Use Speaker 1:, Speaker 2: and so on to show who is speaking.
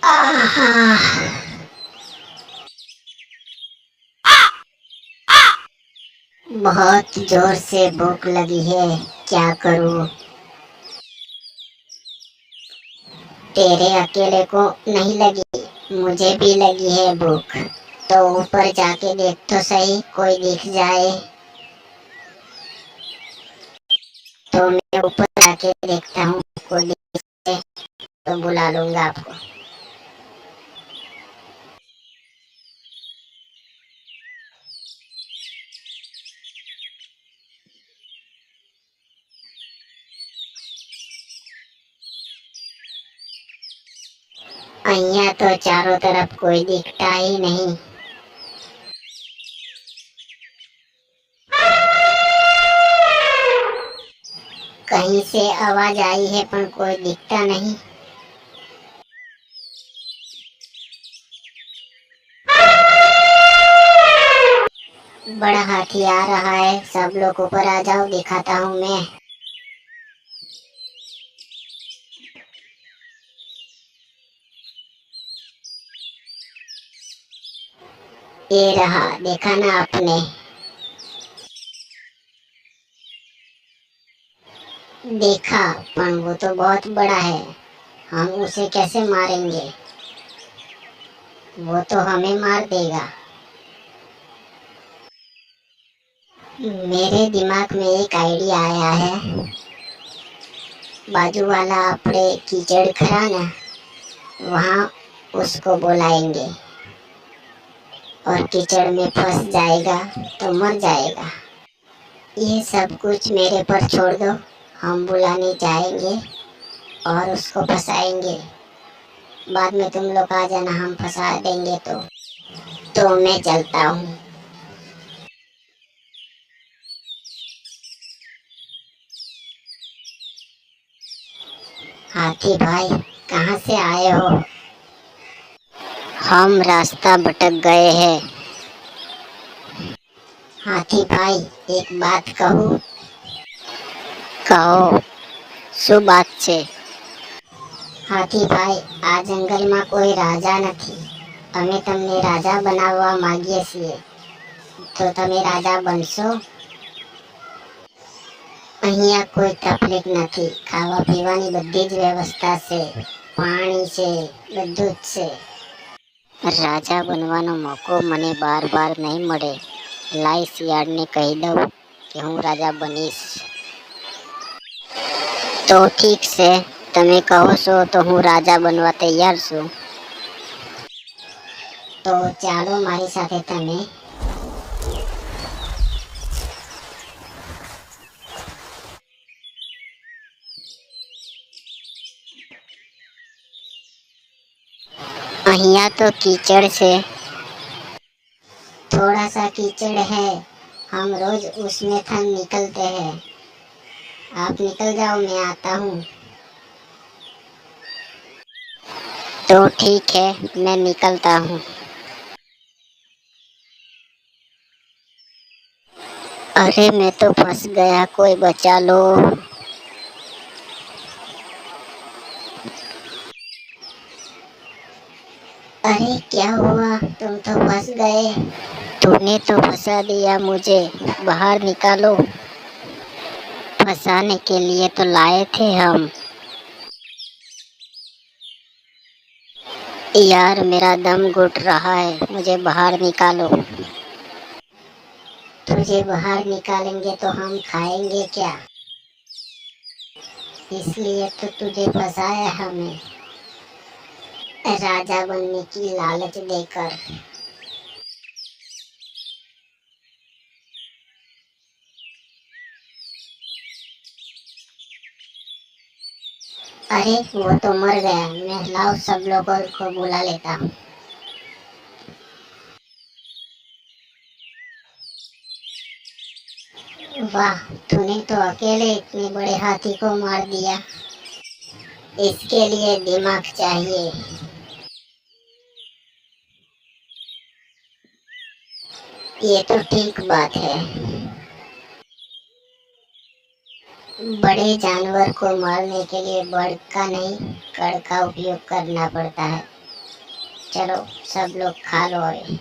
Speaker 1: आहा, बहुत जोर से भूख लगी है। क्या करूं? तेरे अकेले को नहीं लगी, मुझे भी लगी है भूख। तो ऊपर जाके देख तो सही, कोई दिख जाए। तो मैं ऊपर जाके देखता हूँ, कोई दिख जाए तो बुला लूंगा आपको। અહીંયા तो चारों तरफ कोई दिखता ही नहीं। कहीं से आवाज आई है पर कोई दिखता नहीं। बड़ा हाथी आ रहा है, सब लोग ऊपर आ जाओ, दिखाता हूँ मैं। ये रहा, देखा ना आपने? देखा, पर वो तो बहुत बड़ा है, हम उसे कैसे मारेंगे? वो तो हमें मार देगा। मेरे दिमाग में एक आइडिया आया है। बाजू वाला अपने कीचड़ खड़ा ना, वहाँ उसको बुलाएंगे और कीचड़ में फंस जाएगा तो मर जाएगा। ये सब कुछ मेरे पर छोड़ दो, हम बुलाने जाएंगे और उसको फंसाएंगे। बाद में तुम लोग आ जाना, हम फंसा देंगे। तो मैं चलता हूँ। हाथी भाई, कहाँ से आए हो? हम रास्ता भटक गए हैं। हाथी भाई, एक बात कहूँ? કહો, શું બાત છે? હાથી ભાઈ, આ જંગલમાં કોઈ રાજા નથી, અમે તમને રાજા બનાવવા માંગીએ છીએ, તો તમે રાજા બનશો? અહીંયા કોઈ તકલીફ નથી, ખાવા પીવાની બધી જ વ્યવસ્થા છે, પાણી છે, બધું જ છે। રાજા બનવાનો મોકો મને બાર બાર નહીં મળે। લાઈ શિયાળને કહી દઉં કે હું રાજા બનીશ। તો ઠીક છે, તમે કહો છો તો હું રાજા બનવા તૈયાર છું। તો ચાલો મારી સાથે તમે। અહીંયા तो कीचड़ से, थोड़ा सा कीचड़ है, हम रोज उसमें थन निकलते हैं। आप निकल जाओ, मैं आता हूँ। तो ठीक है, मैं निकलता हूँ। अरे मैं तो फंस गया, कोई बचा लो। अरे क्या हुआ, तुम तो फंस गए। तूने तो फंसा दिया मुझे, बाहर निकालो। फंसाने के लिए तो लाए थे हम। यार मेरा दम घुट रहा है, मुझे बाहर निकालो। तुझे बाहर निकालेंगे तो हम खाएंगे क्या? इसलिए तो तुझे फंसाया हमें, राजा बनने की लालच देकर। अरे वो तो मर गया, मैं लाओ सब लोगों को बुला लेता हूँ। वाह, तूने तो अकेले इतने बड़े हाथी को मार दिया। इसके लिए दिमाग चाहिए। ये तो ठीक बात है। बड़े जानवर को मारने के लिए बड़ का नहीं, कड़ का उपयोग करना पड़ता है। चलो सब लोग खा लो अभी।